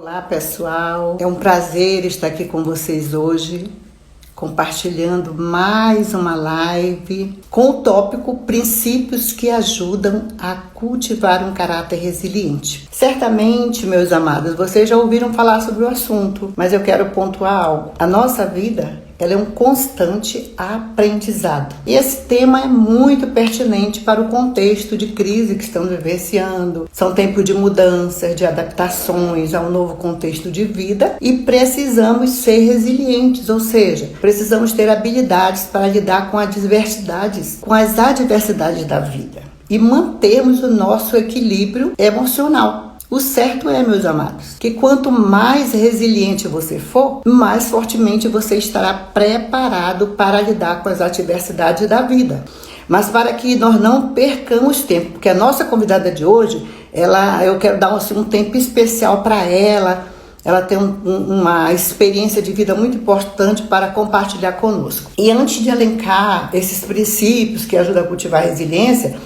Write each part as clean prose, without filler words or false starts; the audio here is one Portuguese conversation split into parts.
Olá pessoal, é um prazer estar aqui com vocês hoje, compartilhando mais uma live com o tópico Princípios que ajudam a cultivar um caráter resiliente. Certamente, meus amados, vocês já ouviram falar sobre o assunto, mas eu quero pontuar algo. A nossa vida, ela é um constante aprendizado. E esse tema é muito pertinente para o contexto de crise que estamos vivenciando. São tempos de mudanças, de adaptações a um novo contexto de vida e precisamos ser resilientes, ou seja, precisamos ter habilidades para lidar com as adversidades da vida e mantermos o nosso equilíbrio emocional. O certo é, meus amados, que quanto mais resiliente você for, mais fortemente você estará preparado para lidar com as adversidades da vida. Mas para que nós não percamos tempo, porque a nossa convidada de hoje, eu quero dar um tempo especial para ela. Ela tem uma experiência de vida muito importante para compartilhar conosco. E antes de elencar esses princípios que ajudam a cultivar a resiliência,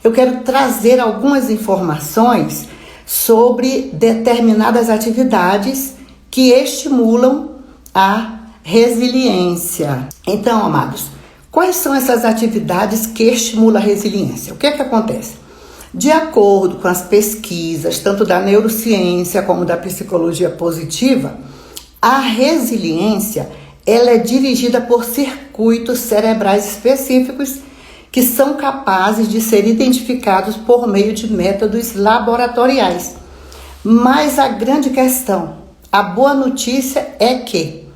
eu quero trazer algumas informações sobre determinadas atividades que estimulam a resiliência. Então, amados, quais são essas atividades que estimulam a resiliência? O que é que acontece? De acordo com as pesquisas, tanto da neurociência como da psicologia positiva, a resiliência ela é dirigida por circuitos cerebrais específicos que são capazes de ser identificados por meio de métodos laboratoriais. Mas a grande questão, a boa notícia é que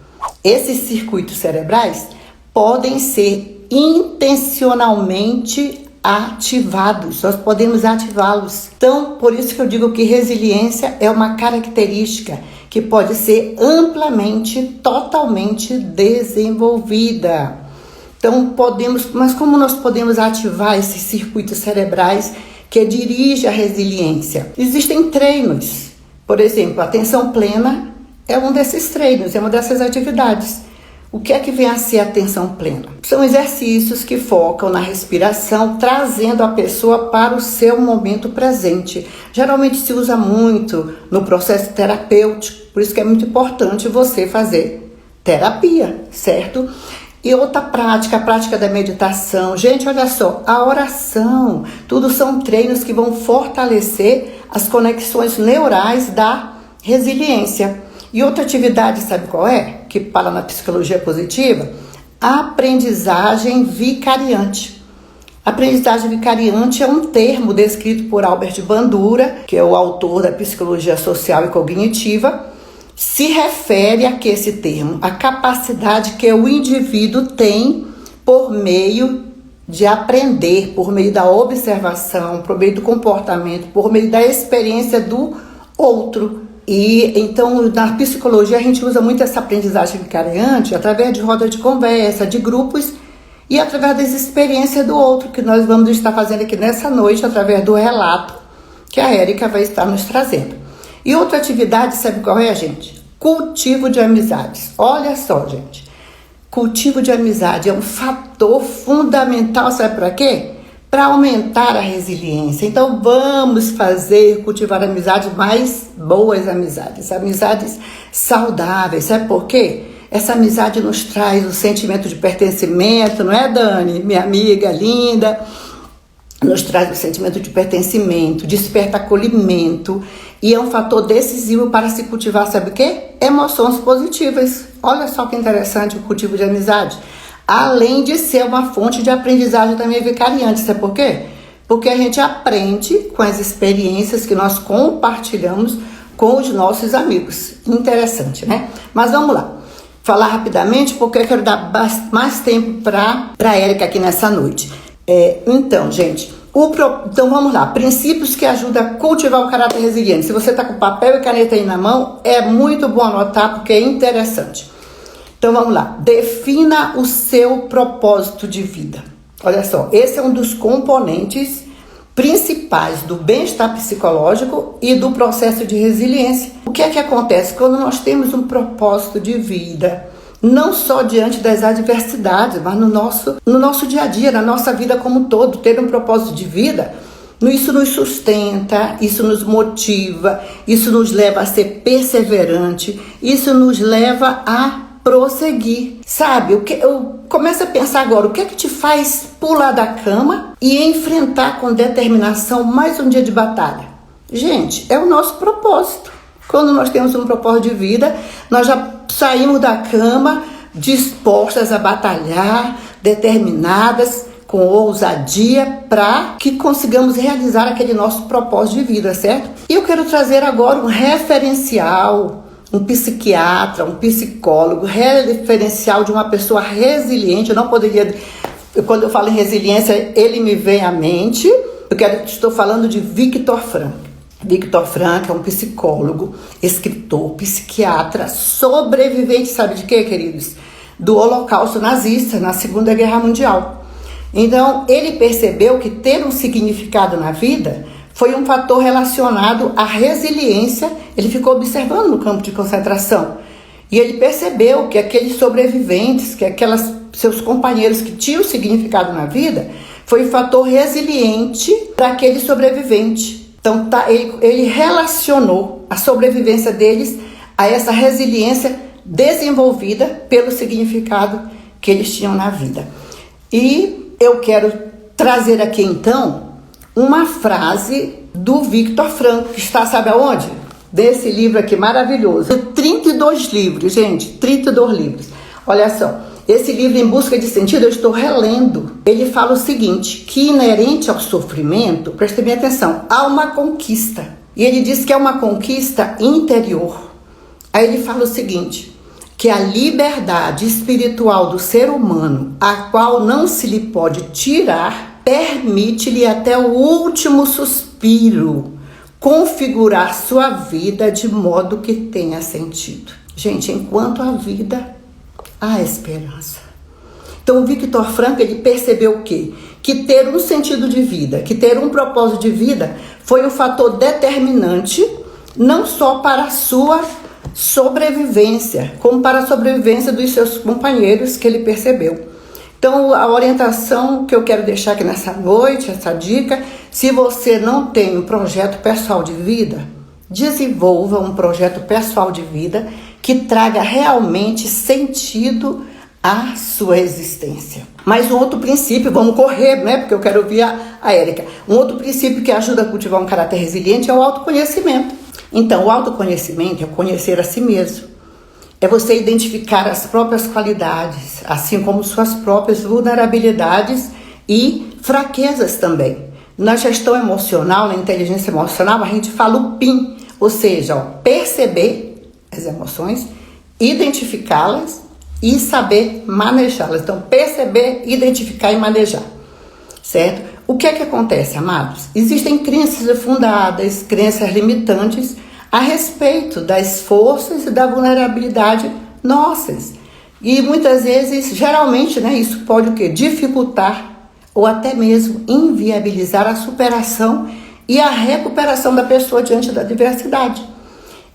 esses circuitos cerebrais podem ser intencionalmente ativados, nós podemos ativá-los. Então, por isso que eu digo que resiliência é uma característica que pode ser amplamente, totalmente desenvolvida. Então, mas como nós podemos ativar esses circuitos cerebrais que dirigem a resiliência? Existem treinos. Por exemplo, a atenção plena é um desses treinos, é uma dessas atividades. O que é que vem a ser a atenção plena? São exercícios que focam na respiração, trazendo a pessoa para o seu momento presente. Geralmente se usa muito no processo terapêutico, por isso que é muito importante você fazer terapia, certo? E outra prática, a prática da meditação. Gente, olha só, a oração, tudo são treinos que vão fortalecer as conexões neurais da resiliência. E outra atividade, sabe qual é? Que fala na psicologia positiva? A aprendizagem vicariante. Aprendizagem vicariante é um termo descrito por Albert Bandura, que é o autor da psicologia social e cognitiva. Se refere a que esse termo, a capacidade que o indivíduo tem por meio de aprender, por meio da observação, por meio do comportamento, por meio da experiência do outro. E então na psicologia a gente usa muito essa aprendizagem vicariante através de roda de conversa, de grupos e através das experiências do outro, que nós vamos estar fazendo aqui nessa noite através do relato que a Érica vai estar nos trazendo. E outra atividade, sabe qual é, gente? Cultivo de amizades. Olha só, gente. Cultivo de amizade é um fator fundamental, sabe para quê? Para aumentar a resiliência. Então, vamos cultivar amizades mais boas amizades saudáveis. Sabe por quê? Essa amizade nos traz o sentimento de pertencimento, não é, Dani? Minha amiga linda. Nos traz o sentimento de pertencimento, desperta acolhimento e é um fator decisivo para se cultivar, sabe o quê? Emoções positivas. Olha só que interessante o cultivo de amizade. Além de ser uma fonte de aprendizagem também vicariante, sabe por quê? Porque a gente aprende com as experiências que nós compartilhamos com os nossos amigos. Interessante, né? Mas vamos lá. Falar rapidamente porque eu quero dar mais tempo para a Érica aqui nessa noite. Então, gente, então vamos lá, princípios que ajudam a cultivar o caráter resiliente. Se você está com papel e caneta aí na mão, é muito bom anotar porque é interessante. Então vamos lá, defina o seu propósito de vida. Olha só, esse é um dos componentes principais do bem-estar psicológico e do processo de resiliência. O que é que acontece quando nós temos um propósito de vida? Não só diante das adversidades, mas no nosso dia a dia, na nossa vida como um todo. Ter um propósito de vida Isso nos sustenta, isso nos motiva, isso nos leva a ser perseverante, isso nos leva a prosseguir. Sabe, eu começo a pensar agora, o que é que te faz pular da cama e enfrentar com determinação mais um dia de batalha? Gente, é o nosso propósito. Quando nós temos um propósito de vida, nós já saímos da cama dispostas a batalhar, determinadas, com ousadia, para que consigamos realizar aquele nosso propósito de vida, certo? E eu quero trazer agora um referencial, um psiquiatra, um psicólogo, referencial de uma pessoa resiliente. Eu não poderia, quando eu falo em resiliência, ele me vem à mente. Estou falando de Viktor Frankl. Viktor Frankl é um psicólogo, escritor, psiquiatra, sobrevivente, sabe de quê, queridos? Do Holocausto nazista, na Segunda Guerra Mundial. Então, ele percebeu que ter um significado na vida foi um fator relacionado à resiliência. Ele ficou observando no campo de concentração e ele percebeu que aqueles sobreviventes, que seus companheiros que tinham significado na vida, foi um fator resiliente para aquele sobrevivente. Então, ele relacionou a sobrevivência deles a essa resiliência desenvolvida pelo significado que eles tinham na vida. E eu quero trazer aqui, então, uma frase do Viktor Frankl, que está, sabe aonde? Desse livro aqui maravilhoso. 32 livros, gente, 32 livros. Olha só, esse livro, Em Busca de Sentido, eu estou relendo. Ele fala o seguinte, que inerente ao sofrimento, preste bem atenção, há uma conquista. E ele diz que é uma conquista interior. Aí ele fala o seguinte, que a liberdade espiritual do ser humano, a qual não se lhe pode tirar, permite-lhe até o último suspiro configurar sua vida de modo que tenha sentido. Gente, enquanto há vida, há esperança. Então, o Viktor Frankl, ele percebeu o quê? Que ter um sentido de vida, que ter um propósito de vida foi um fator determinante, não só para a sua sobrevivência, como para a sobrevivência dos seus companheiros, que ele percebeu. Então, a orientação que eu quero deixar aqui nessa noite, essa dica, se você não tem um projeto pessoal de vida, desenvolva um projeto pessoal de vida que traga realmente sentido à sua existência. Mas um outro princípio, vamos correr, né? Porque eu quero ouvir a Érica. Um outro princípio que ajuda a cultivar um caráter resiliente é o autoconhecimento. Então, o autoconhecimento é conhecer a si mesmo. É você identificar as próprias qualidades, assim como suas próprias vulnerabilidades e fraquezas também. Na gestão emocional, na inteligência emocional, a gente fala o PIM, ou seja, perceber as emoções, identificá-las e saber manejá-las. Então, perceber, identificar e manejar, certo? O que é que acontece, amados? Existem crenças fundadas, crenças limitantes a respeito das forças e da vulnerabilidade nossas. E muitas vezes, geralmente, né, isso pode o quê? Dificultar ou até mesmo inviabilizar a superação e a recuperação da pessoa diante da adversidade.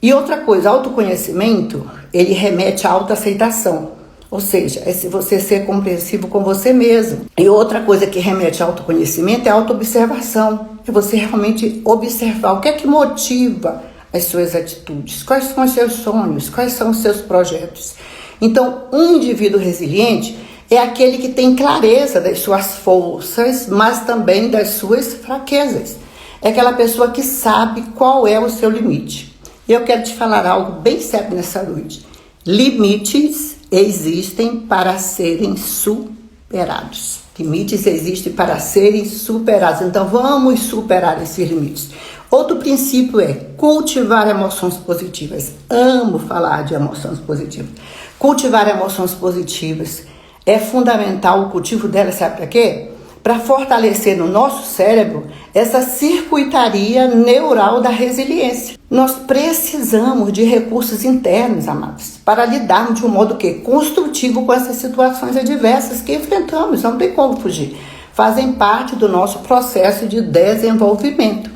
E outra coisa, autoconhecimento, ele remete à autoaceitação. Ou seja, é se você ser compreensivo com você mesmo. E outra coisa que remete ao autoconhecimento é a autoobservação. É você realmente observar o que é que motiva as suas atitudes, quais são os seus sonhos, quais são os seus projetos. Então, um indivíduo resiliente é aquele que tem clareza das suas forças, mas também das suas fraquezas. É aquela pessoa que sabe qual é o seu limite. E eu quero te falar algo bem sério nessa noite. Limites existem para serem superados. Limites existem para serem superados. Então, vamos superar esses limites. Outro princípio é cultivar emoções positivas. Amo falar de emoções positivas. Cultivar emoções positivas é fundamental. O cultivo delas, sabe para quê? Para fortalecer no nosso cérebro essa circuitaria neural da resiliência. Nós precisamos de recursos internos, amados, para lidarmos de um modo construtivo com essas situações adversas que enfrentamos. Não tem como fugir. Fazem parte do nosso processo de desenvolvimento.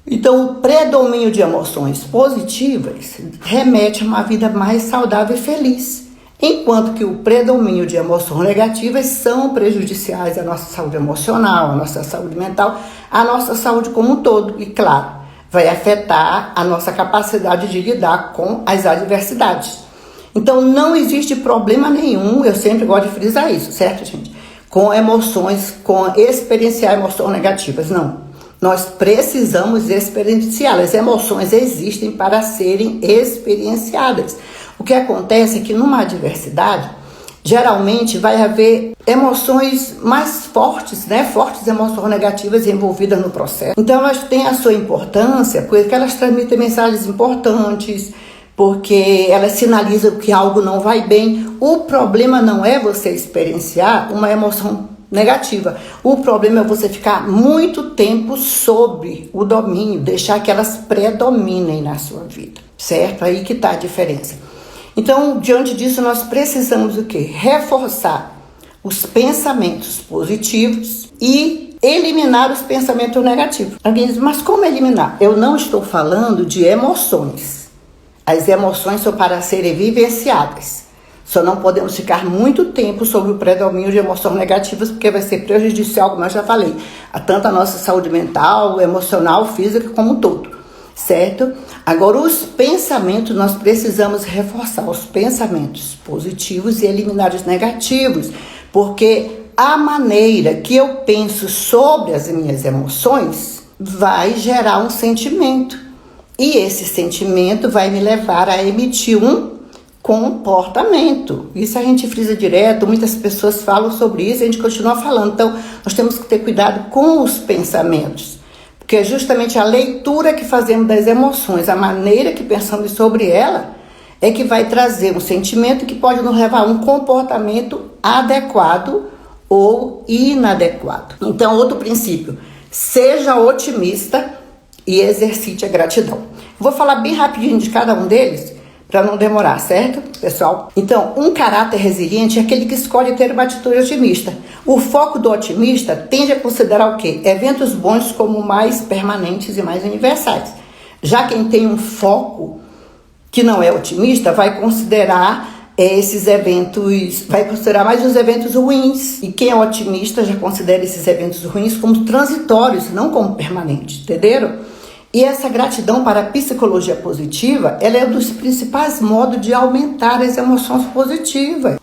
Então, o predomínio de emoções positivas remete a uma vida mais saudável e feliz. Enquanto que o predomínio de emoções negativas são prejudiciais à nossa saúde emocional, à nossa saúde mental, à nossa saúde como um todo. E claro, vai afetar a nossa capacidade de lidar com as adversidades. Então não existe problema nenhum, eu sempre gosto de frisar isso, certo, gente? Com emoções, com experienciar emoções negativas, não. Nós precisamos experienciar. As emoções existem para serem experienciadas. O que acontece é que numa adversidade, geralmente vai haver emoções mais fortes, né? Fortes emoções negativas envolvidas no processo. Então elas têm a sua importância, porque elas transmitem mensagens importantes, porque elas sinalizam que algo não vai bem. O problema não é você experienciar uma emoção negativa. O problema é você ficar muito tempo sob o domínio, deixar que elas predominem na sua vida, certo? Aí que está a diferença. Então, diante disso, nós precisamos o quê? Reforçar os pensamentos positivos e eliminar os pensamentos negativos. Alguém diz, mas como eliminar? Eu não estou falando de emoções. As emoções são para serem vivenciadas. Só não podemos ficar muito tempo sob o predomínio de emoções negativas, porque vai ser prejudicial, como eu já falei, a tanto a nossa saúde mental, emocional, física, como um todo, certo? Agora, os pensamentos, nós precisamos reforçar os pensamentos positivos e eliminar os negativos, porque a maneira que eu penso sobre as minhas emoções vai gerar um sentimento, e esse sentimento vai me levar a emitir um comportamento. Isso a gente frisa direto, muitas pessoas falam sobre isso e a gente continua falando. Então, nós temos que ter cuidado com os pensamentos, porque é justamente a leitura que fazemos das emoções, a maneira que pensamos sobre ela, é que vai trazer um sentimento que pode nos levar a um comportamento adequado ou inadequado. Então, outro princípio, seja otimista e exercite a gratidão. Vou falar bem rapidinho de cada um deles, para não demorar, certo, pessoal? Então, um caráter resiliente é aquele que escolhe ter uma atitude otimista. O foco do otimista tende a considerar o quê? Eventos bons como mais permanentes e mais universais. Já quem tem um foco que não é otimista vai considerar esses eventos, vai considerar mais os eventos ruins. E quem é otimista já considera esses eventos ruins como transitórios, não como permanentes, entenderam? E essa gratidão para a psicologia positiva, ela é um dos principais modos de aumentar as emoções positivas.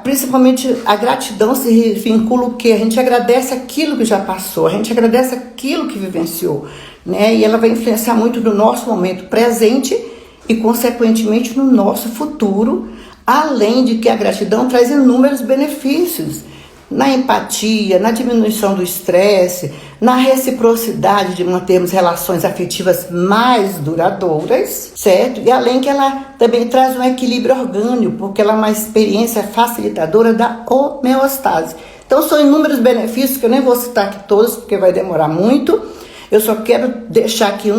Principalmente a gratidão se vincula o quê? A gente agradece aquilo que já passou, a gente agradece aquilo que vivenciou, né? E ela vai influenciar muito no nosso momento presente e, consequentemente, no nosso futuro, além de que a gratidão traz inúmeros benefícios. Na empatia, na diminuição do estresse, na reciprocidade de mantermos relações afetivas mais duradouras, certo? E além que ela também traz um equilíbrio orgânico, porque ela é uma experiência facilitadora da homeostase. Então são inúmeros benefícios que eu nem vou citar aqui todos, porque vai demorar muito. Eu só quero deixar aqui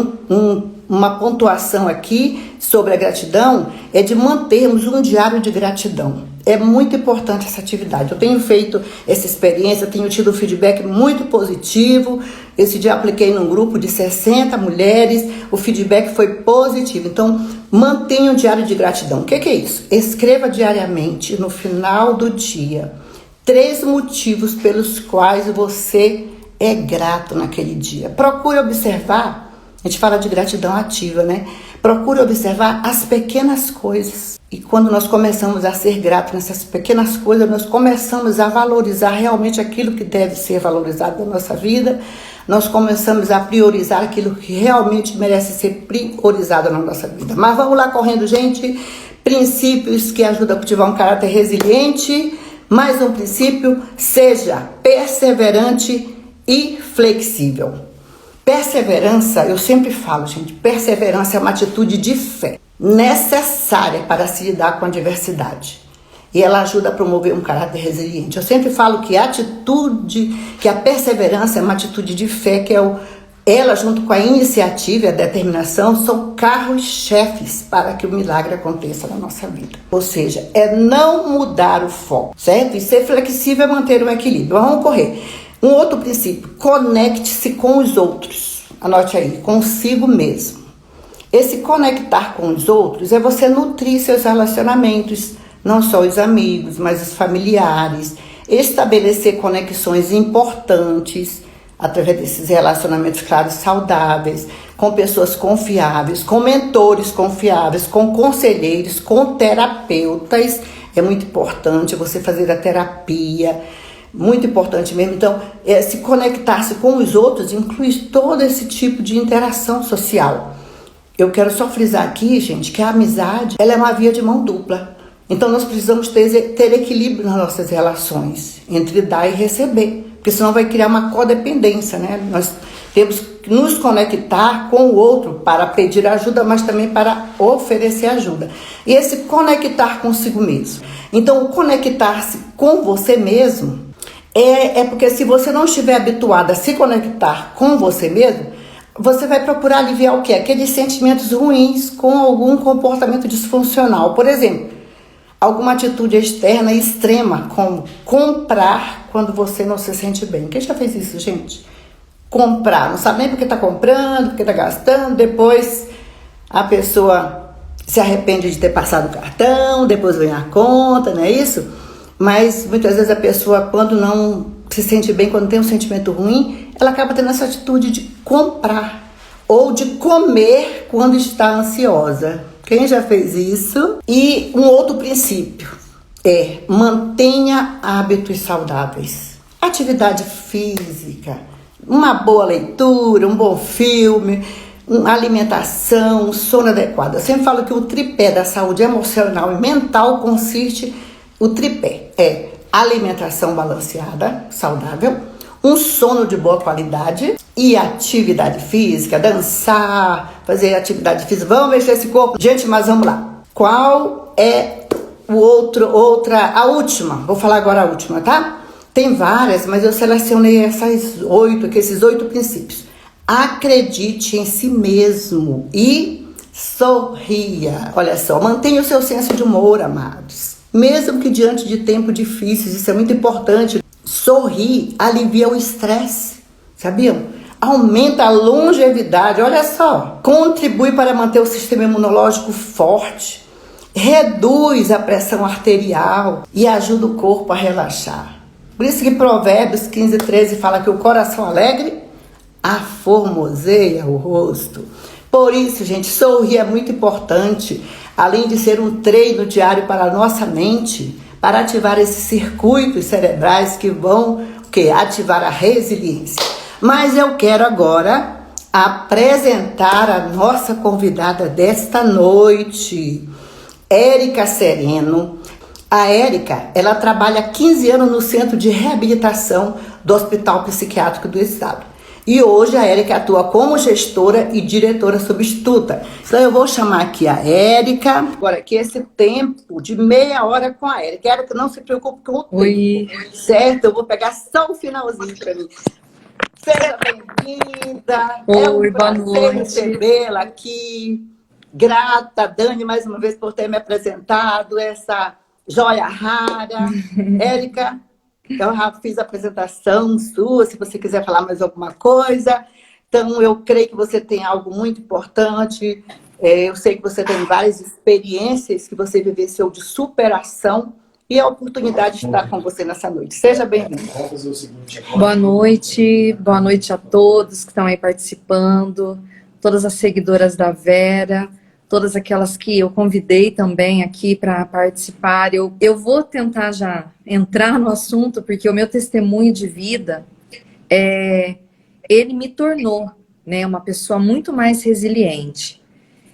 uma pontuação aqui sobre a gratidão, é de mantermos um diário de gratidão. É muito importante essa atividade. Eu tenho feito essa experiência, tenho tido um feedback muito positivo. Esse dia apliquei num grupo de 60 mulheres, o feedback foi positivo. Então, mantenha um diário de gratidão. O que é isso? Escreva diariamente, no final do dia, 3 motivos pelos quais você é grato naquele dia. Procure observar, a gente fala de gratidão ativa, né? Procure observar as pequenas coisas. E quando nós começamos a ser gratos nessas pequenas coisas, nós começamos a valorizar realmente aquilo que deve ser valorizado na nossa vida. Nós começamos a priorizar aquilo que realmente merece ser priorizado na nossa vida. Mas vamos lá correndo, gente. Princípios que ajudam a cultivar um caráter resiliente. Mais um princípio, seja perseverante e flexível. Perseverança, eu sempre falo, gente, perseverança é uma atitude de fé necessária para se lidar com a adversidade. E ela ajuda a promover um caráter resiliente. Eu sempre falo que a perseverança é uma atitude de fé, que ela junto com a iniciativa e a determinação são carros-chefes para que o milagre aconteça na nossa vida. Ou seja, é não mudar o foco, certo? E ser flexível é manter o equilíbrio. Vamos correr. Um outro princípio, conecte-se com os outros. Anote aí, consigo mesmo. Esse conectar com os outros é você nutrir seus relacionamentos, não só os amigos, mas os familiares, estabelecer conexões importantes através desses relacionamentos claros, saudáveis, com pessoas confiáveis, com mentores confiáveis, com conselheiros, com terapeutas. É muito importante você fazer a terapia, muito importante mesmo. Então, se conectar-se com os outros inclui todo esse tipo de interação social. Eu quero só frisar aqui, gente, que a amizade, ela é uma via de mão dupla. Então, nós precisamos ter equilíbrio nas nossas relações, entre dar e receber. Porque senão vai criar uma codependência, né? Nós temos que nos conectar com o outro para pedir ajuda, mas também para oferecer ajuda. E esse conectar consigo mesmo. Então, o conectar-se com você mesmo é porque se você não estiver habituado a se conectar com você mesmo, você vai procurar aliviar o quê? Aqueles sentimentos ruins com algum comportamento disfuncional. Por exemplo, alguma atitude externa extrema, como comprar quando você não se sente bem. Quem já fez isso, gente? Comprar, não sabe nem porque está comprando, porque está gastando, depois a pessoa se arrepende de ter passado o cartão, depois vem a conta, não é isso? Mas muitas vezes a pessoa, quando não se sente bem, quando tem um sentimento ruim, ela acaba tendo essa atitude de comprar ou de comer quando está ansiosa. Quem já fez isso? E um outro princípio é mantenha hábitos saudáveis. Atividade física, uma boa leitura, um bom filme, uma alimentação, um sono adequado. Eu sempre falo que o tripé da saúde emocional e mental consiste, o tripé é alimentação balanceada, saudável, um sono de boa qualidade e atividade física, dançar, fazer atividade física. Vamos mexer esse corpo? Gente, mas vamos lá. Qual é a última? Vou falar agora a última, tá? Tem várias, mas eu selecionei esses 8 princípios. Acredite em si mesmo e sorria. Olha só, mantenha o seu senso de humor, amados. Mesmo que diante de tempos difíceis, isso é muito importante. Sorrir alivia o estresse, sabiam? Aumenta a longevidade, olha só. Contribui para manter o sistema imunológico forte. Reduz a pressão arterial e ajuda o corpo a relaxar. Por isso que Provérbios 15:13 fala que o coração alegre aformoseia o rosto. Por isso, gente, sorrir é muito importante. Além de ser um treino diário para a nossa mente, para ativar esses circuitos cerebrais que vão ativar a resiliência. Mas eu quero agora apresentar a nossa convidada desta noite, Érica Sereno. A Érica, ela trabalha há 15 anos no Centro de Reabilitação do Hospital Psiquiátrico do Estado. E hoje a Érica atua como gestora e diretora substituta. Então eu vou chamar aqui a Érica. Agora aqui esse tempo de meia hora com a Érica. Érica, não se preocupe com o tempo. Oi. Certo? Eu vou pegar só o finalzinho para mim. Seja bem-vinda. Oi, boa prazer noite. recebê-la aqui. Grata, Dani, mais uma vez por ter me apresentado essa joia rara. Érica, eu já fiz a apresentação sua, se você quiser falar mais alguma coisa. Então, eu creio que você tem algo muito importante. Eu sei que você tem várias experiências que você vivenciou de superação e a oportunidade de estar com você nessa noite. Seja bem-vindo. Boa noite a todos que estão aí participando, todas as seguidoras da Vera, todas aquelas que eu convidei também aqui para participar. Eu vou tentar já entrar no assunto, porque o meu testemunho de vida, ele me tornou, né, uma pessoa muito mais resiliente.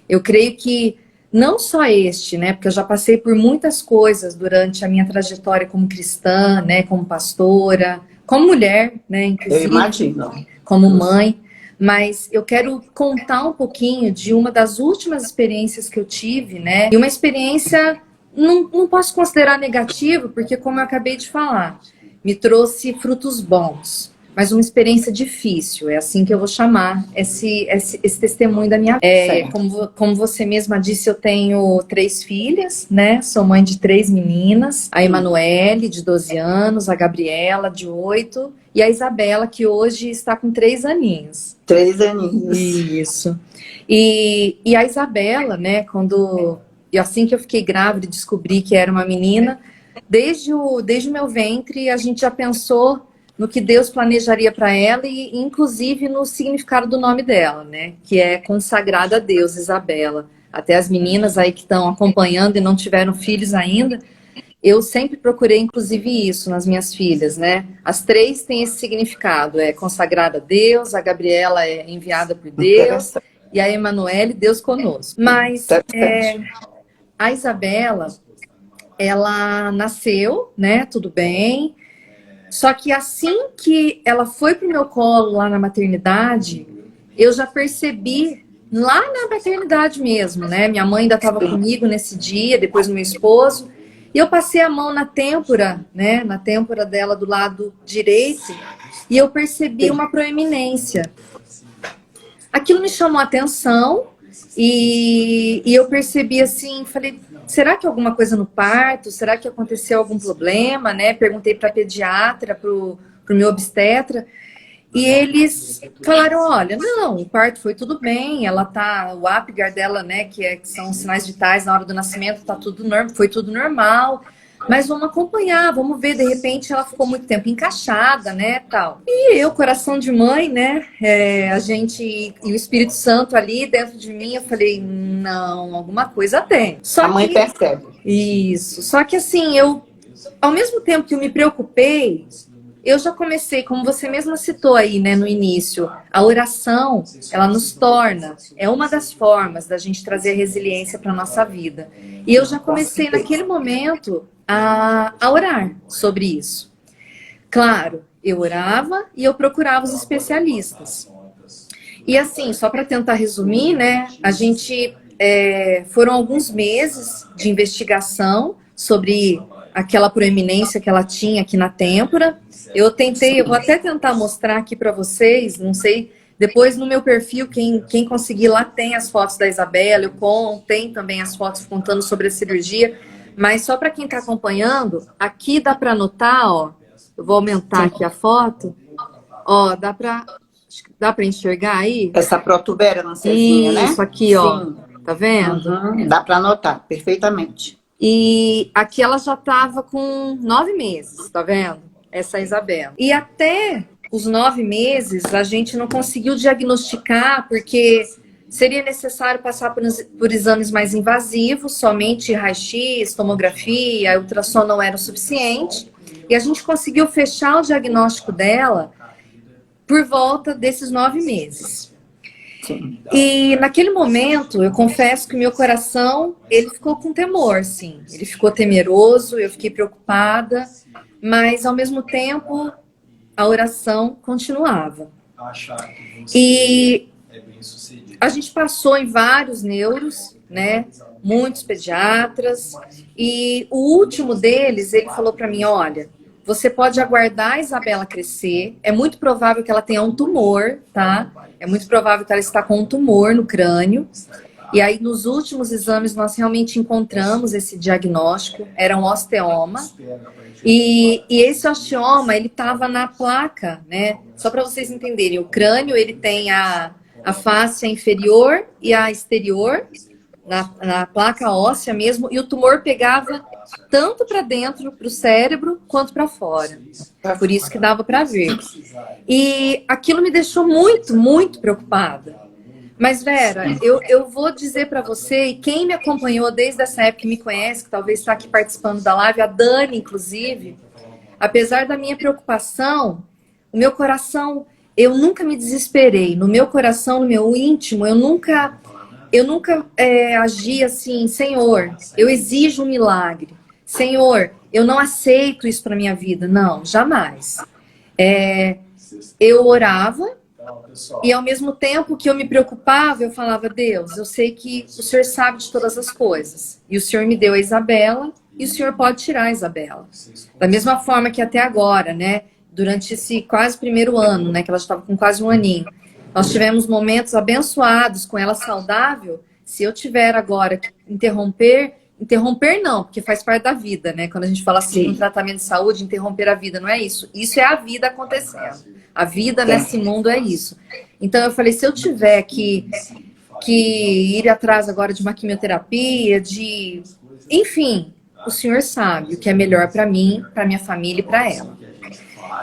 Eu creio que não só né, porque eu já passei por muitas coisas durante a minha trajetória como cristã, né, como pastora, como mulher, né, inclusive, eu imagino, como mãe. Mas eu quero contar um pouquinho de uma das últimas experiências que eu tive, né? E uma experiência, não posso considerar negativa, porque como eu acabei de falar, me trouxe frutos bons. Mas uma experiência difícil, é assim que eu vou chamar esse testemunho da minha vida. Como você mesma disse, eu tenho 3 filhas, né? Sou mãe de 3 meninas. A Emanuele, de 12 anos, a Gabriela, de 8, e a Isabela, que hoje está com 3 aninhos. 3 aninhos. Isso. E a Isabela, né, quando e assim que eu fiquei grávida e descobri que era uma menina, desde o meu ventre a gente já pensou no que Deus planejaria para ela e inclusive no significado do nome dela, né? Que é consagrada a Deus, Isabela. Até as meninas aí que estão acompanhando e não tiveram filhos ainda, eu sempre procurei, inclusive, isso nas minhas filhas, né? As três têm esse significado, é consagrada a Deus, a Gabriela é enviada por Deus e a Emanuele, Deus conosco. Mas a Isabela, ela nasceu, né? Tudo bem. Só que assim que ela foi pro meu colo lá na maternidade, eu já percebi lá na maternidade mesmo, né? Minha mãe ainda estava comigo nesse dia, depois meu esposo. E eu passei a mão na têmpora, né? Na têmpora dela do lado direito, e eu percebi uma proeminência. Aquilo me chamou a atenção e eu percebi assim, falei, será que alguma coisa no parto? Será que aconteceu algum problema, né? Perguntei para a pediatra, pro meu obstetra, e eles falaram, olha, não, o parto foi tudo bem, ela tá, o Apgar dela, né, que são os sinais vitais na hora do nascimento, tá tudo foi tudo normal. Mas vamos acompanhar, vamos ver, de repente ela ficou muito tempo encaixada, né, tal. E eu, coração de mãe, né, a gente, e o Espírito Santo ali dentro de mim, eu falei, não, alguma coisa tem. Só a mãe percebe. Isso, só que assim, eu, ao mesmo tempo que eu me preocupei, eu já comecei, como você mesma citou aí, né, no início, a oração, ela nos torna, é uma das formas da gente trazer a resiliência para a nossa vida. E eu já comecei naquele momento a orar sobre isso. Claro, eu orava e eu procurava os especialistas. E assim, só para tentar resumir, né, a gente, foram alguns meses de investigação sobre aquela proeminência que ela tinha aqui na têmpora. Eu vou até tentar mostrar aqui para vocês, não sei, depois no meu perfil, quem conseguir lá tem as fotos da Isabela, tem também as fotos contando sobre a cirurgia, mas só para quem está acompanhando, aqui dá para notar, ó, eu vou aumentar aqui a foto, ó, dá para enxergar aí? Essa protuberânciazinha, né? Isso aqui, ó, tá vendo? Uhum. Dá para notar perfeitamente. E aqui ela já estava com 9 meses, tá vendo? Essa Isabela. E até os 9 meses a gente não conseguiu diagnosticar, porque seria necessário passar por exames mais invasivos, somente raio-x, tomografia, ultrassom não era o suficiente. E a gente conseguiu fechar o diagnóstico dela por volta desses 9 meses. Sim. E naquele momento, eu confesso que o meu coração, ele ficou com temor, sim. Ele ficou temeroso, eu fiquei preocupada, mas ao mesmo tempo, a oração continuava. E a gente passou em vários neuros, né? Muitos pediatras. E o último deles, ele falou para mim, olha, você pode aguardar a Isabela crescer. É muito provável que ela tenha um tumor, tá? É muito provável que ela está com um tumor no crânio. E aí, nos últimos exames, nós realmente encontramos esse diagnóstico. Era um osteoma. E esse osteoma, ele estava na placa, né? Só para vocês entenderem, o crânio, ele tem a face inferior e a exterior, na placa óssea mesmo, e o tumor pegava tanto para dentro, para o cérebro, quanto para fora. Por isso que dava para ver. E aquilo me deixou muito, muito preocupada. Mas, Vera, eu vou dizer para você, e quem me acompanhou desde essa época, que me conhece, que talvez está aqui participando da live, a Dani, inclusive, apesar da minha preocupação, o meu coração, eu nunca me desesperei. No meu coração, no meu íntimo, eu nunca agi assim, Senhor, eu exijo um milagre. Senhor, eu não aceito isso para minha vida. Não, jamais. Eu orava e ao mesmo tempo que eu me preocupava, eu falava, Deus, eu sei que o Senhor sabe de todas as coisas. E o Senhor me deu a Isabela e o Senhor pode tirar a Isabela. Da mesma forma que até agora, né? Durante esse quase primeiro ano, né? Que ela já estava com quase um aninho. Nós tivemos momentos abençoados com ela saudável. Se eu tiver agora que interromper não, porque faz parte da vida, né? Quando a gente fala assim, um tratamento de saúde, interromper a vida, não é isso. Isso é a vida acontecendo. A vida nesse mundo é isso. Então eu falei, se eu tiver que que ir atrás agora de uma quimioterapia, enfim, o senhor sabe o que é melhor para mim, para minha família e para ela.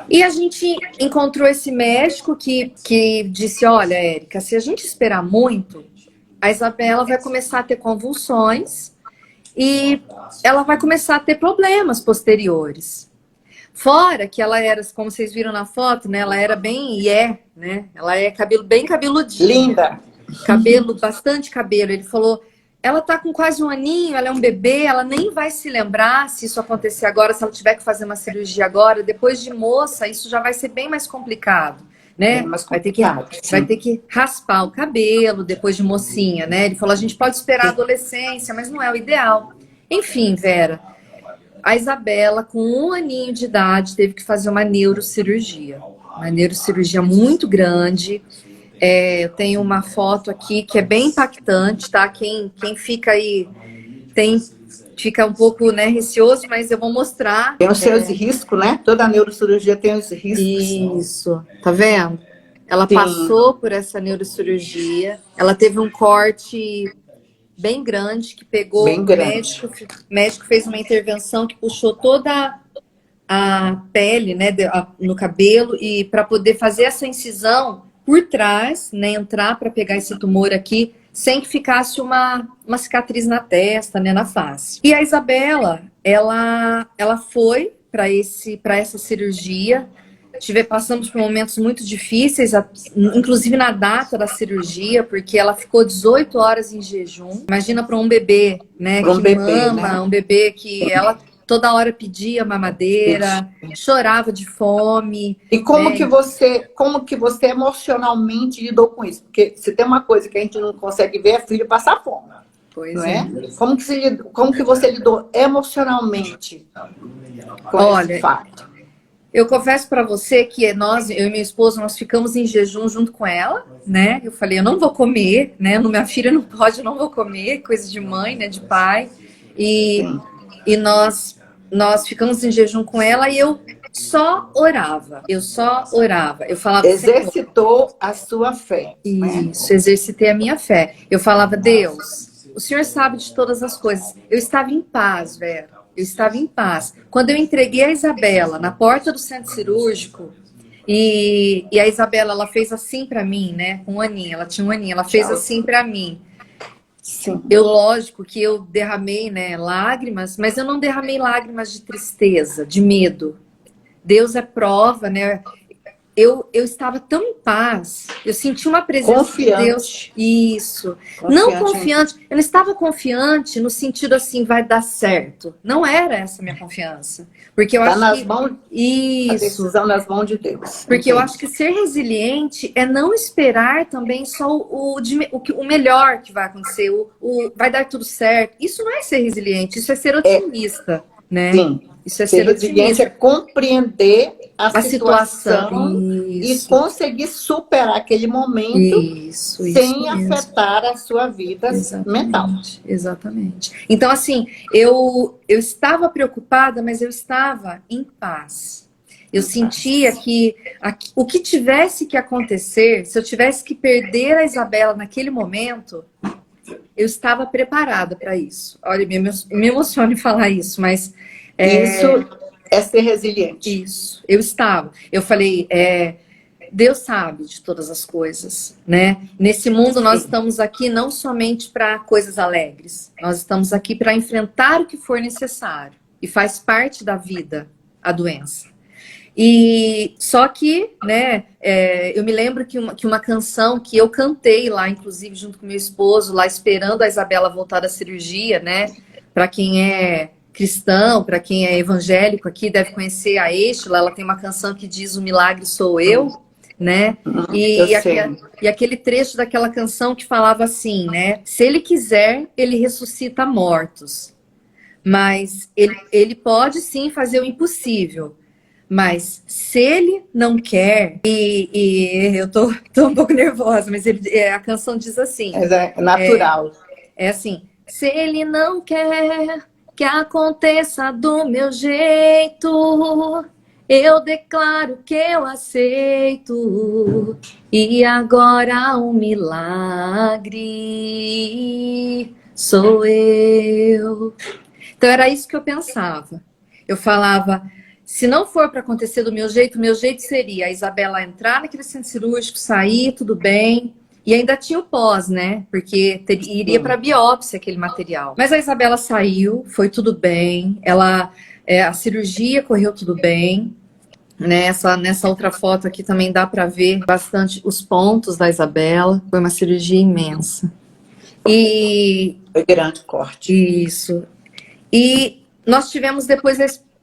E a gente encontrou esse médico que disse, olha, Érica, se a gente esperar muito, a Isabela vai começar a ter convulsões e ela vai começar a ter problemas posteriores. Fora que ela era, como vocês viram na foto, né? Ela era bem né? Ela é bem cabeludinha. Linda. Cabelo, bastante cabelo. Ele falou, ela tá com quase um aninho, ela é um bebê, ela nem vai se lembrar se isso acontecer agora, se ela tiver que fazer uma cirurgia agora. Depois de moça, isso já vai ser bem mais complicado, né? Vai ter que raspar o cabelo depois de mocinha, né? Ele falou, a gente pode esperar a adolescência, mas não é o ideal. Enfim, Vera, a Isabela, com um aninho de idade, teve que fazer uma neurocirurgia. Uma neurocirurgia muito grande. Eu tenho uma foto aqui que é bem impactante, tá? Quem fica aí fica um pouco, né, receoso, mas eu vou mostrar. Tem os seus riscos, né? Toda neurocirurgia tem os riscos. Isso, tá vendo? Ela Sim. passou por essa neurocirurgia, ela teve um corte bem grande, que pegou Bem grande. O médico fez uma intervenção que puxou toda a pele, né, no cabelo, e para poder fazer essa incisão por trás, né, entrar para pegar esse tumor aqui, sem que ficasse uma cicatriz na testa, né, na face. E a Isabela, ela foi para essa cirurgia. Passamos por momentos muito difíceis, inclusive na data da cirurgia, porque ela ficou 18 horas em jejum. Imagina para um bebê, né, Né? Um bebê que ela toda hora pedia mamadeira, chorava de fome. E como que você emocionalmente lidou com isso? Porque se tem uma coisa que a gente não consegue ver, é filho passar fome. Pois não é. Como que você lidou emocionalmente com esse fato? Eu confesso para você que eu e meu esposo, nós ficamos em jejum junto com ela, né? Eu falei, eu não vou comer, né? Minha filha não pode, eu não vou comer, coisa de mãe, né? De pai. E nós ficamos em jejum com ela e eu só orava. Eu falava, exercitou a sua fé. Isso, exercitei a minha fé. Eu falava, Deus, o Senhor sabe de todas as coisas. Eu estava em paz, Vera. Eu estava em paz. Quando eu entreguei a Isabela na porta do centro cirúrgico, e a Isabela, ela fez assim para mim, né? Com um aninho, ela tinha um aninho, ela fez assim para mim. Sim. Lógico que eu derramei, né, lágrimas, mas eu não derramei lágrimas de tristeza, de medo. Deus é prova, né? Eu estava tão em paz, eu senti uma presença de Deus. Isso. Não confiante, eu não estava confiante no sentido assim, vai dar certo. Não era essa a minha confiança. Porque eu acho nas que... mãos, isso. A decisão nas mãos de Deus. Porque eu acho que ser resiliente é não esperar também só o melhor que vai acontecer, vai dar tudo certo. Isso não é ser resiliente, isso é ser otimista, né? Sim. Isso é ser resiliente, é compreender a situação e conseguir superar aquele momento sem afetar a sua vida mental. Exatamente. Então, assim, eu estava preocupada, mas eu estava em paz. Eu sentia que o que tivesse que acontecer, se eu tivesse que perder a Isabela naquele momento, eu estava preparada para isso. Olha, me emociona em falar isso, mas... Isso é ser resiliente. Isso, eu estava. Eu falei, Deus sabe de todas as coisas, né? Nesse mundo nós estamos aqui não somente para coisas alegres. Nós estamos aqui para enfrentar o que for necessário. E faz parte da vida a doença. E só que, né, eu me lembro que uma canção que eu cantei lá, inclusive junto com meu esposo, lá esperando a Isabela voltar da cirurgia, né? Para quem é cristão, para quem é evangélico aqui, deve conhecer a Estela, ela tem uma canção que diz o milagre sou eu, né? E aquele trecho daquela canção que falava assim, né? Se ele quiser, ele ressuscita mortos. Mas ele pode sim fazer o impossível. Mas se ele não quer, e eu tô um pouco nervosa, mas a canção diz assim. É natural. É assim, se ele não quer que aconteça do meu jeito, Eu declaro que eu aceito, e agora um milagre sou eu. Então era isso que eu pensava. Eu falava, se não for para acontecer do meu jeito seria a Isabela entrar naquele centro cirúrgico, sair, tudo bem. E ainda tinha o pós, né? Porque iria para biópsia aquele material. Mas a Isabela saiu, foi tudo bem. A cirurgia correu tudo bem. Nessa outra foto aqui também dá para ver bastante os pontos da Isabela. Foi uma cirurgia imensa. E Foi grande corte. isso. E nós tivemos depois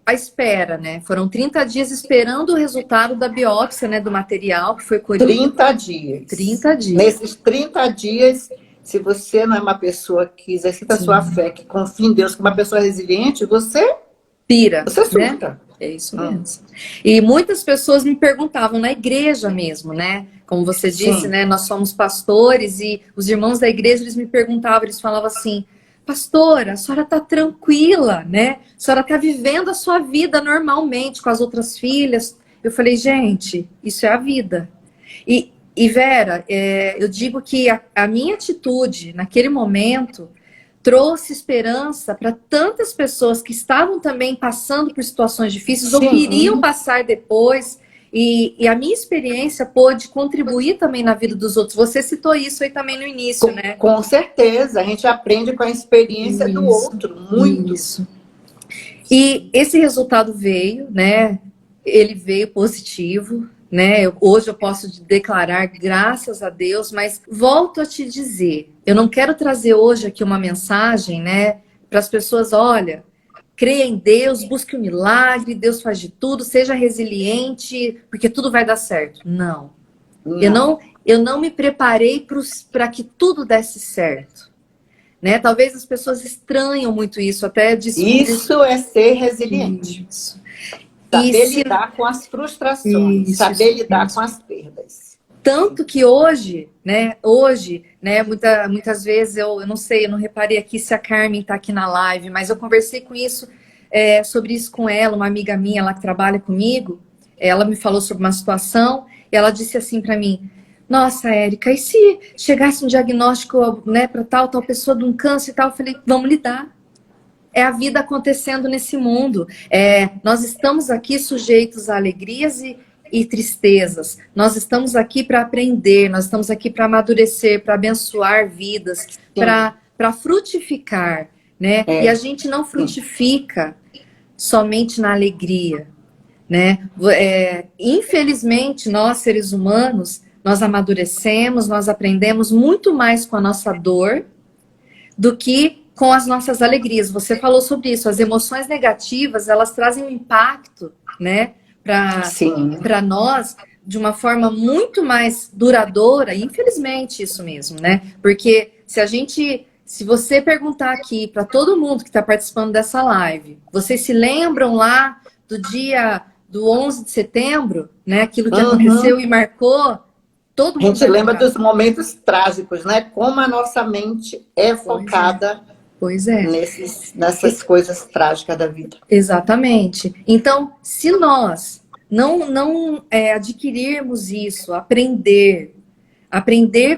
a espera, né? Foram 30 dias esperando o resultado da biópsia, né, do material que foi colhido. 30 dias. 30 dias. Nesses 30 dias, se você não é uma pessoa que exercita a sua fé, que confia em Deus, que é uma pessoa resiliente, você pira, você surta. Né? É isso mesmo. E muitas pessoas me perguntavam na igreja mesmo, né? Como você disse, né? Nós somos pastores e os irmãos da igreja, eles me perguntavam, eles falavam assim, pastora, a senhora tá tranquila, né? A senhora tá vivendo a sua vida normalmente com as outras filhas. Eu falei, gente, isso é a vida. E Vera, eu digo que a minha atitude naquele momento trouxe esperança para tantas pessoas que estavam também passando por situações difíceis ou queriam passar depois. E a minha experiência pôde contribuir também na vida dos outros. Você citou isso aí também no início, né? Com certeza, a gente aprende com a experiência do outro, muito. Isso. E esse resultado veio, né? Ele veio positivo, né? Hoje eu posso declarar graças a Deus, mas volto a te dizer, eu não quero trazer hoje aqui uma mensagem, né? Para as pessoas, olha, creia em Deus, busque o milagre, Deus faz de tudo, seja resiliente, porque tudo vai dar certo. Não. Eu não me preparei para que tudo desse certo. Né? Talvez as pessoas estranham muito isso, até isso é ser resiliente. Isso. Saber lidar com as frustrações, saber lidar com as perdas. Tanto que hoje, né, muitas vezes, eu não sei, eu não reparei aqui se a Carmen está aqui na live, mas eu conversei sobre isso com ela, uma amiga minha, ela que trabalha comigo, ela me falou sobre uma situação, e ela disse assim para mim, nossa, Érica, e se chegasse um diagnóstico, né, para tal pessoa de um câncer e tal? Eu falei, vamos lidar. É a vida acontecendo nesse mundo. Nós estamos aqui sujeitos a alegrias e tristezas. Nós estamos aqui para aprender, nós estamos aqui para amadurecer, para abençoar vidas, para frutificar, né? E a gente não frutifica somente na alegria, né? Infelizmente, nós seres humanos, nós amadurecemos, nós aprendemos muito mais com a nossa dor do que com as nossas alegrias. Você falou sobre isso. As emoções negativas, elas trazem um impacto, né, para nós de uma forma muito mais duradoura. E infelizmente isso mesmo, né? Porque se você perguntar aqui para todo mundo que está participando dessa live, vocês se lembram lá do 11 de setembro, né? Aquilo que aconteceu e marcou. Todo mundo a gente lembra dos momentos trágicos, né? Como a nossa mente é focada nessas coisas trágicas da vida. Exatamente. Então, se nós não adquirirmos isso, aprender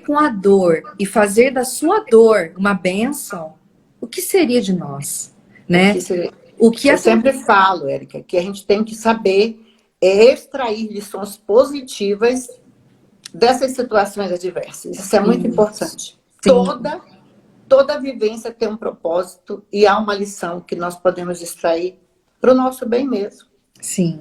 com a dor e fazer da sua dor uma bênção, o que seria de nós? Né? Eu sempre falo, Érica, que a gente tem que saber extrair lições positivas dessas situações adversas. Isso é muito importante. Toda vivência tem um propósito e há uma lição que nós podemos extrair para o nosso bem mesmo. Sim.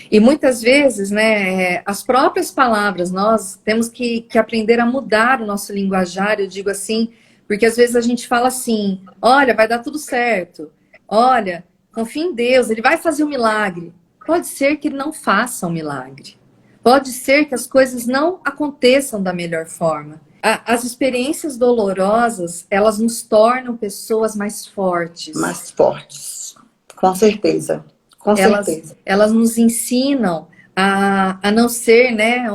E muitas vezes, né, as próprias palavras, nós temos que aprender a mudar o nosso linguajar, eu digo assim, porque às vezes a gente fala assim, olha, vai dar tudo certo, olha, confia em Deus, Ele vai fazer um milagre. Pode ser que Ele não faça um milagre. Pode ser que as coisas não aconteçam da melhor forma. As experiências dolorosas, elas nos tornam pessoas mais fortes. Mais fortes, com certeza. Com certeza. Elas nos ensinam a não ser, né,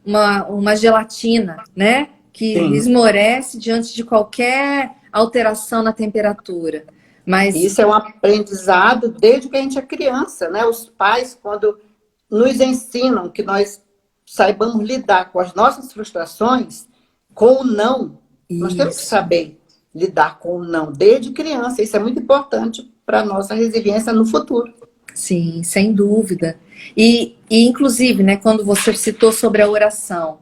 uma gelatina, né, que esmorece diante de qualquer alteração na temperatura. Mas Isso é um aprendizado desde que a gente é criança, né? Os pais, quando nos ensinam que nós saibamos lidar com as nossas frustrações, com o não, nós temos que isso, saber lidar com o não desde criança. Isso é muito importante para a nossa resiliência no futuro. sim, sem dúvida. E inclusive, né, quando você citou sobre a oração,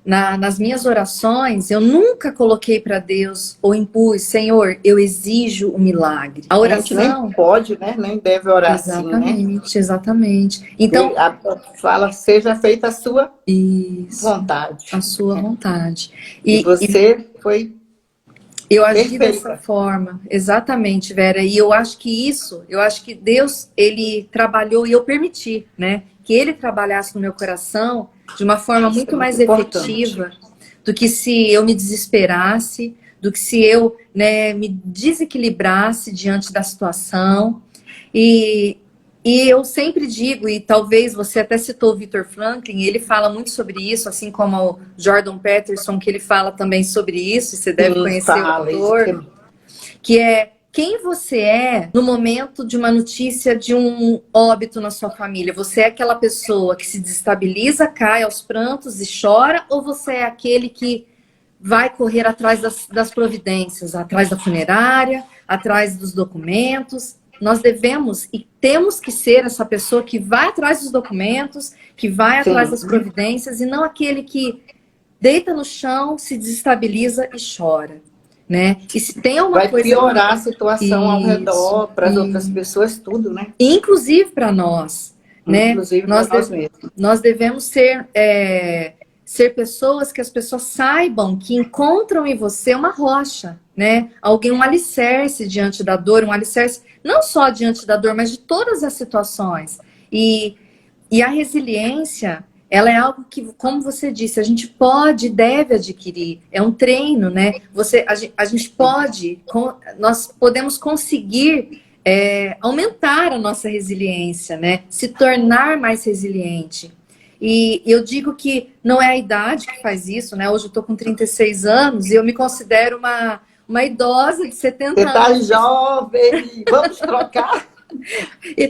nas minhas orações, eu nunca coloquei para Deus ou impus, Senhor, eu exijo um milagre. A A gente nem oração, pode, né? Nem deve orar assim, né? exatamente, exatamente. Então, Fala, seja feita a sua isso, a vontade. sua vontade. E E você foi eu agi dessa perfeita. forma, exatamente, Vera. E eu acho que eu acho que Deus, ele trabalhou e eu permiti, né? Que ele trabalhasse no meu coração de uma forma Isso é muito muito mais importante. efetiva do que se eu me desesperasse, do que se eu, né, me desequilibrasse diante da situação. E, e eu sempre digo, e talvez você até citou o Viktor Franklin, ele fala muito sobre isso, assim como o Jordan Peterson, que ele fala também sobre isso, você deve Sim, conhecer o fala isso. autor, que é quem você é no momento de uma notícia de um óbito na sua família. Você é aquela pessoa que se desestabiliza, cai aos prantos e chora, ou você é aquele que vai correr atrás das providências, atrás da funerária, atrás dos documentos? Nós devemos e temos que ser essa pessoa que vai atrás dos documentos, que vai atrás Sim, das providências, e não aquele que deita no chão, se desestabiliza e chora, né? E se tem uma vai coisa que... piorar a situação ao Isso, redor, para as outras pessoas, tudo, né? inclusive para nós, né? Inclusive para nós mesmos. Nós devemos ser, ser pessoas que as pessoas saibam que encontram em você uma rocha, né? Alguém, um alicerce diante da dor, um alicerce não só diante da dor, mas de todas as situações. E a resiliência, ela é algo que, como você disse, a gente pode e deve adquirir. É um treino, né? A gente pode, nós podemos conseguir aumentar a nossa resiliência, né? Se tornar mais resiliente. E eu digo que não é a idade que faz isso, né? Hoje eu tô com 36 anos e eu me considero uma idosa de 70 Você está anos. jovem, vamos trocar.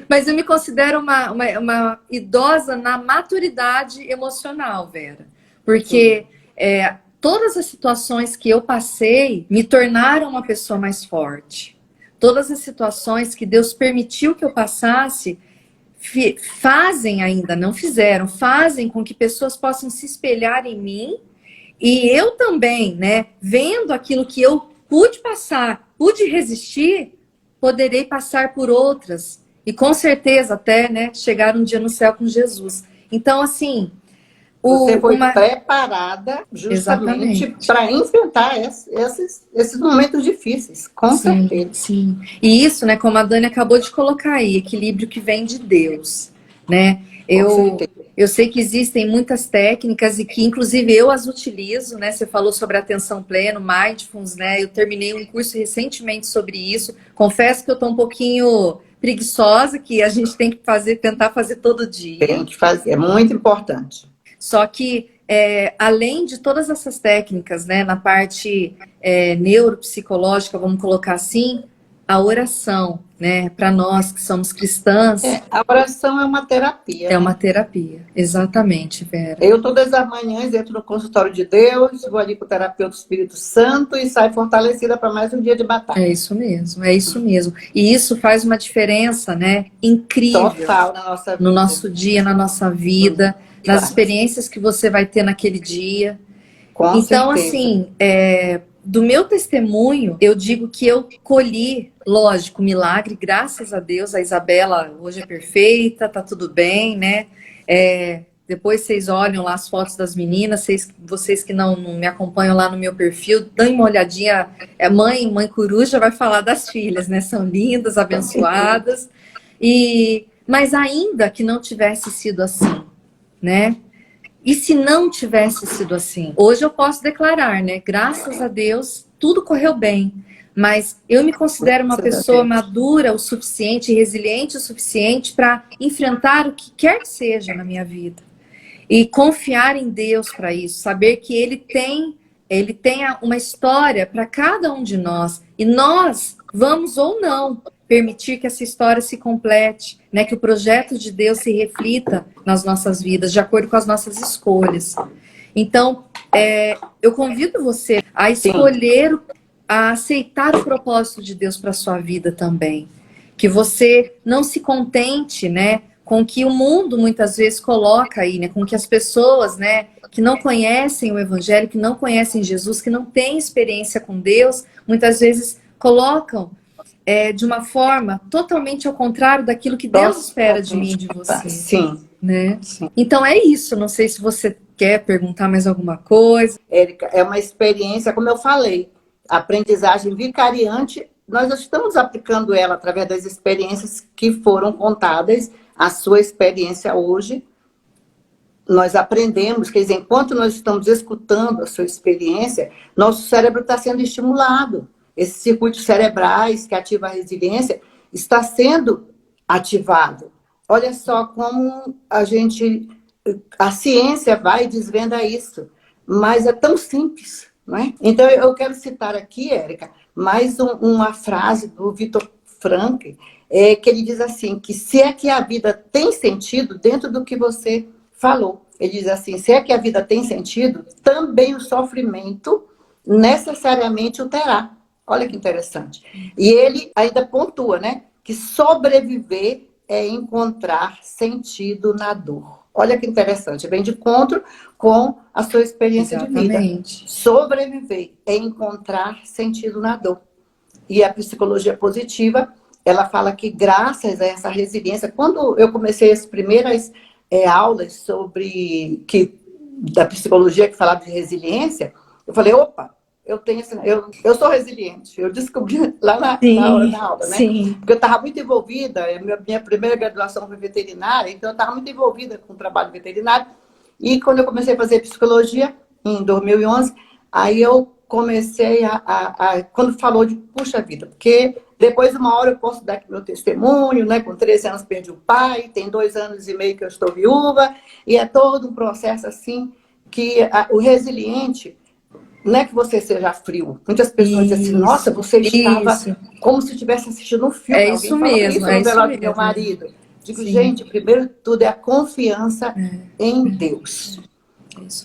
Mas eu me considero uma idosa na maturidade emocional, Vera. Porque todas as situações que eu passei me tornaram uma pessoa mais forte. Todas as situações que Deus permitiu que eu passasse fazem ainda, não fizeram, fazem com que pessoas possam se espelhar em mim. E eu também, né, vendo aquilo que eu pude passar, pude resistir, poderei passar por outras e com certeza até, né, chegar um dia no céu com Jesus. Então, assim, Você foi uma... preparada justamente Exatamente. para enfrentar esses momentos difíceis, com Sim, certeza. sim. E isso, né, como a Dani acabou de colocar aí, equilíbrio que vem de Deus, né? Com certeza. Eu sei que existem muitas técnicas e que, inclusive, eu as utilizo, né? Você falou sobre atenção plena, mindfulness, né? Eu terminei um curso recentemente sobre isso. Confesso que eu estou um pouquinho preguiçosa, que a gente tem que tentar fazer todo dia. Tem que fazer, é muito importante. Só que, além de todas essas técnicas, né, na parte neuropsicológica, vamos colocar assim, a oração, né, para nós que somos cristãs, A oração é uma terapia, é uma né? terapia. Exatamente, Vera. Eu todas as manhãs entro no consultório de Deus, vou ali com o terapeuta do Espírito Santo e saio fortalecida para mais um dia de batalha. É isso mesmo, é isso mesmo. E isso faz uma diferença, né, incrível Total na nossa vida. no nosso dia, na nossa vida, nas experiências que você vai ter naquele dia. Com Então, certeza. assim, do meu testemunho, eu digo que eu colhi, lógico, milagre, graças a Deus. A Isabela hoje é perfeita, tá tudo bem, né? Depois vocês olham lá as fotos das meninas, vocês que não me acompanham lá no meu perfil, dêem uma olhadinha. Mãe Coruja vai falar das filhas, né? São lindas, abençoadas. Mas ainda que não tivesse sido assim, né? E se não tivesse sido assim? Hoje eu posso declarar, né? Graças a Deus, tudo correu bem. Mas eu me considero uma pessoa madura o suficiente, resiliente o suficiente para enfrentar o que quer que seja na minha vida. E confiar em Deus para isso. Saber que Ele tem uma história para cada um de nós. E nós, vamos ou não permitir que essa história se complete, né? Que o projeto de Deus se reflita nas nossas vidas, de acordo com as nossas escolhas. Então, eu convido você a escolher, a aceitar o propósito de Deus para a sua vida também. Que você não se contente, né, com o que o mundo muitas vezes coloca aí, né, com que as pessoas, né, que não conhecem o Evangelho, que não conhecem Jesus, que não têm experiência com Deus, muitas vezes colocam de uma forma totalmente ao contrário daquilo que Deus espera de mim e de você. Sim. Né? Sim. Então é isso. Não sei se você quer perguntar mais alguma coisa. Érica, é uma experiência, como eu falei, aprendizagem vicariante. Nós estamos aplicando ela através das experiências que foram contadas. A sua experiência hoje, nós aprendemos, quer dizer, enquanto nós estamos escutando a sua experiência, nosso cérebro está sendo estimulado. Esses circuitos cerebrais que ativam a resiliência está sendo ativado. Olha só como a ciência vai e desvenda isso, mas é tão simples, não é? Então eu quero citar aqui, Érica, mais uma frase do Viktor Frankl, que ele diz assim, que se é que a vida tem sentido, dentro do que você falou, ele diz assim, se é que a vida tem sentido, também o sofrimento necessariamente o terá. Olha que interessante. E ele ainda pontua, né, que sobreviver é encontrar sentido na dor. Olha que interessante, vem de encontro com a sua experiência de vida. Sobreviver é encontrar sentido na dor. E a psicologia positiva, ela fala que graças a essa resiliência, quando eu comecei as primeiras aulas da psicologia que falava de resiliência, eu falei, opa, eu sou resiliente. Eu descobri lá na hora da aula, né? Sim. Porque eu estava muito envolvida, minha primeira graduação foi veterinária, então eu estava muito envolvida com o trabalho veterinário. E quando eu comecei a fazer psicologia, em 2011, aí eu comecei quando falou de, puxa vida, porque depois de uma hora eu posso dar aqui meu testemunho, né? Com 13 anos perdi o pai, tem 2 anos e meio que eu estou viúva, e é todo um processo assim, que o resiliente, não é que você seja frio. Muitas pessoas dizem assim, nossa, você estava como se estivesse assistindo um filme. É isso mesmo. No velório do meu marido. Digo, gente, primeiro de tudo é a confiança em Deus.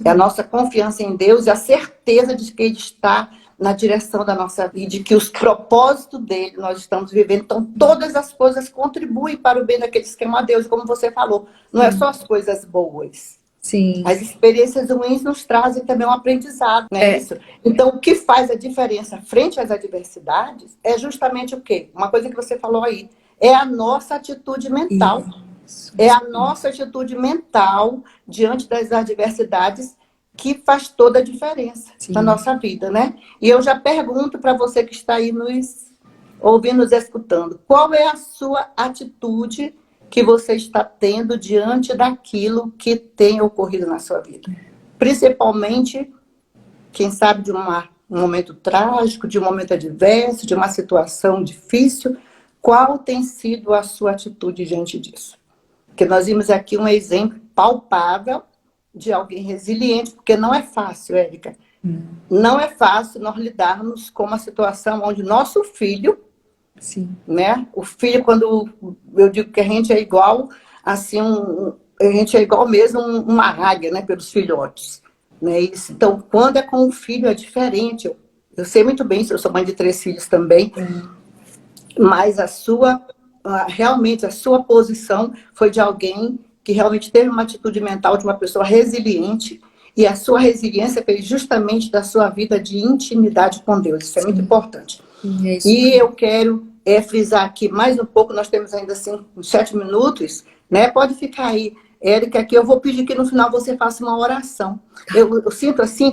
É a nossa confiança em Deus e a certeza de que Ele está na direção da nossa vida, de que os propósitos dele nós estamos vivendo. Então, todas as coisas contribuem para o bem daqueles que amam a Deus, como você falou. Não é só as coisas boas. Sim. As experiências ruins nos trazem também um aprendizado, né? Isso. Então, o que faz a diferença frente às adversidades é justamente o quê? Uma coisa que você falou aí, é a nossa atitude mental. É a nossa atitude mental diante das adversidades que faz toda a diferença na nossa vida, né? E eu já pergunto para você que está aí nos ouvindo, nos escutando, qual é a sua atitude que você está tendo diante daquilo que tem ocorrido na sua vida? Principalmente, quem sabe, de um momento trágico, de um momento adverso, de uma situação difícil. Qual tem sido a sua atitude diante disso? Porque nós vimos aqui um exemplo palpável de alguém resiliente, porque não é fácil, Érica. Não é fácil nós lidarmos com uma situação onde nosso filho, né? O filho, quando eu digo que a gente é igual, assim, a gente é igual mesmo uma águia, né? Pelos filhotes. Né? Isso. Então, quando é com o filho é diferente. Eu sei muito bem, eu sou mãe de 3 filhos também, mas realmente a sua posição foi de alguém que realmente teve uma atitude mental de uma pessoa resiliente, e a sua resiliência veio justamente da sua vida de intimidade com Deus. Isso é muito importante. E eu quero frisar aqui mais um pouco, nós temos ainda assim uns 7 minutos, né? Pode ficar aí, Érica, que eu vou pedir que no final você faça uma oração. Eu sinto assim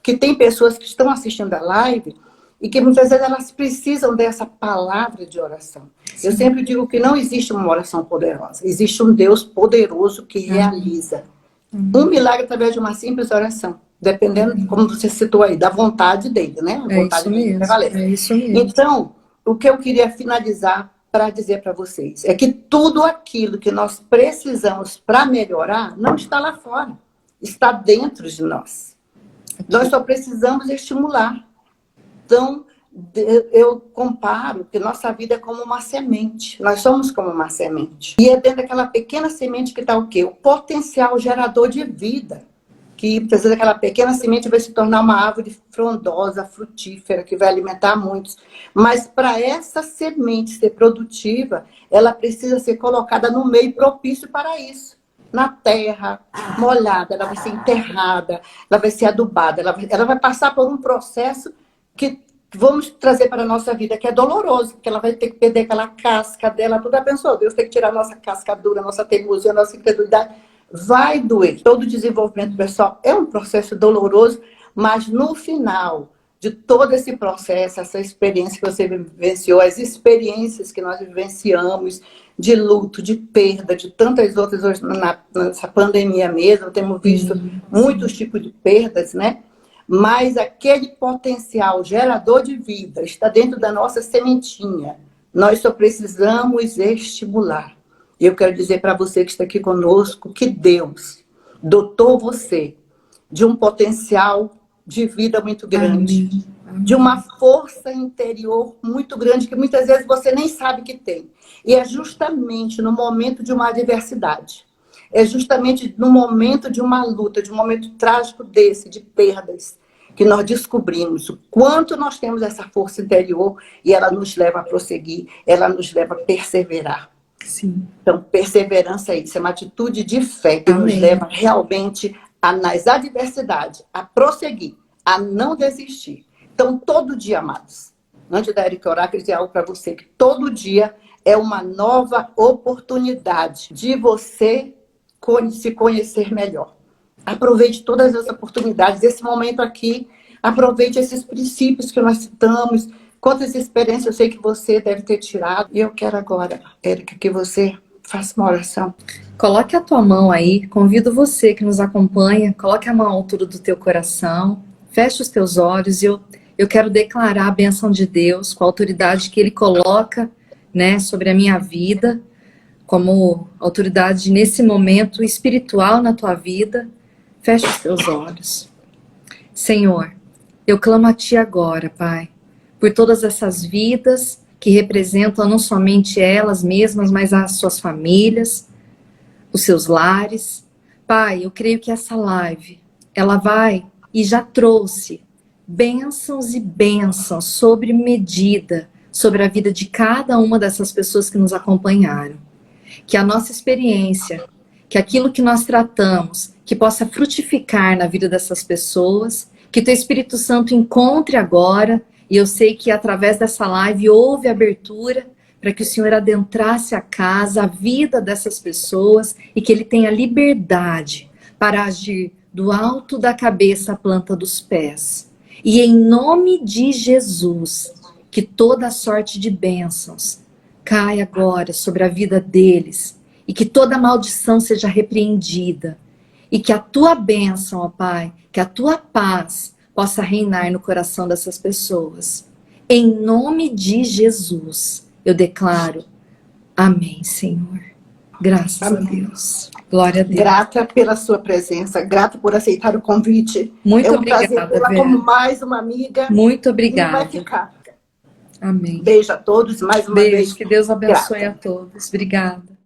que tem pessoas que estão assistindo a live e que muitas vezes elas precisam dessa palavra de oração. Eu sempre digo que não existe uma oração poderosa, existe um Deus poderoso que realiza um milagre através de uma simples oração, dependendo, como você citou aí, da vontade dele, né? A vontade dele prevalece. É isso mesmo. Então, o que eu queria finalizar para dizer para vocês é que tudo aquilo que nós precisamos para melhorar não está lá fora, está dentro de nós. Nós só precisamos estimular. Então, Eu comparo que nossa vida é como uma semente. Nós somos como uma semente. E é dentro daquela pequena semente que está o quê? O potencial gerador de vida. Que precisa daquela pequena semente vai se tornar uma árvore frondosa, frutífera, que vai alimentar muitos. Mas para essa semente ser produtiva, ela precisa ser colocada no meio propício para isso. Na terra, molhada, ela vai ser enterrada, ela vai ser adubada, ela vai passar por um processo que vamos trazer para a nossa vida, que é doloroso, porque ela vai ter que perder aquela casca dela, tudo. Pensou, Deus tem que tirar a nossa casca dura, a nossa teimosia, a nossa incredulidade. Vai doer. Todo desenvolvimento pessoal é um processo doloroso, mas no final de todo esse processo, essa experiência que você vivenciou, as experiências que nós vivenciamos de luto, de perda, de tantas outras, hoje nessa pandemia mesmo, temos visto muitos tipos de perdas, né? Mas aquele potencial gerador de vida está dentro da nossa sementinha. Nós só precisamos estimular. E eu quero dizer para você que está aqui conosco que Deus dotou você de um potencial de vida muito grande. Amém. De uma força interior muito grande que muitas vezes você nem sabe que tem. E é justamente no momento de uma adversidade. É justamente no momento de uma luta, de um momento trágico desse, de perdas, que nós descobrimos o quanto nós temos essa força interior e ela nos leva a prosseguir, ela nos leva a perseverar. Sim. Então, perseverança é isso, é uma atitude de fé que nos leva realmente, nas adversidades, a prosseguir, a não desistir. Então, todo dia, amados, antes da Erika orar, eu queria dizer algo para você, que todo dia é uma nova oportunidade de você se conhecer melhor. Aproveite todas as oportunidades, esse momento aqui, aproveite esses princípios que nós citamos, quantas experiências eu sei que você deve ter tirado. E eu quero agora, Erika, que você faça uma oração. Coloque a tua mão aí, convido você que nos acompanha, coloque a mão à altura do teu coração, feche os teus olhos e eu quero declarar a bênção de Deus com a autoridade que Ele coloca, né, sobre a minha vida, como autoridade nesse momento espiritual na tua vida. Feche os teus olhos. Senhor, eu clamo a Ti agora, Pai, por todas essas vidas que representam não somente elas mesmas, mas as suas famílias, os seus lares. Pai, eu creio que essa live, ela vai e já trouxe bênçãos e bênçãos sobre medida, sobre a vida de cada uma dessas pessoas que nos acompanharam. Que a nossa experiência, que aquilo que nós tratamos, que possa frutificar na vida dessas pessoas, que Teu Espírito Santo encontre agora. E eu sei que através dessa live houve abertura para que o Senhor adentrasse a casa, a vida dessas pessoas e que Ele tenha liberdade para agir do alto da cabeça à planta dos pés. E em nome de Jesus, que toda sorte de bênçãos caia agora sobre a vida deles e que toda maldição seja repreendida e que a Tua bênção, ó Pai, que a Tua paz possa reinar no coração dessas pessoas. Em nome de Jesus, eu declaro, amém, Senhor. Graças a Deus. Glória a Deus. Grata pela sua presença, grata por aceitar o convite. Muito obrigada, prazer tê-la como mais uma amiga. Muito obrigada. E vai ficar. Amém. Beijo a todos, mais uma vez. Que Deus abençoe a todos. Obrigada.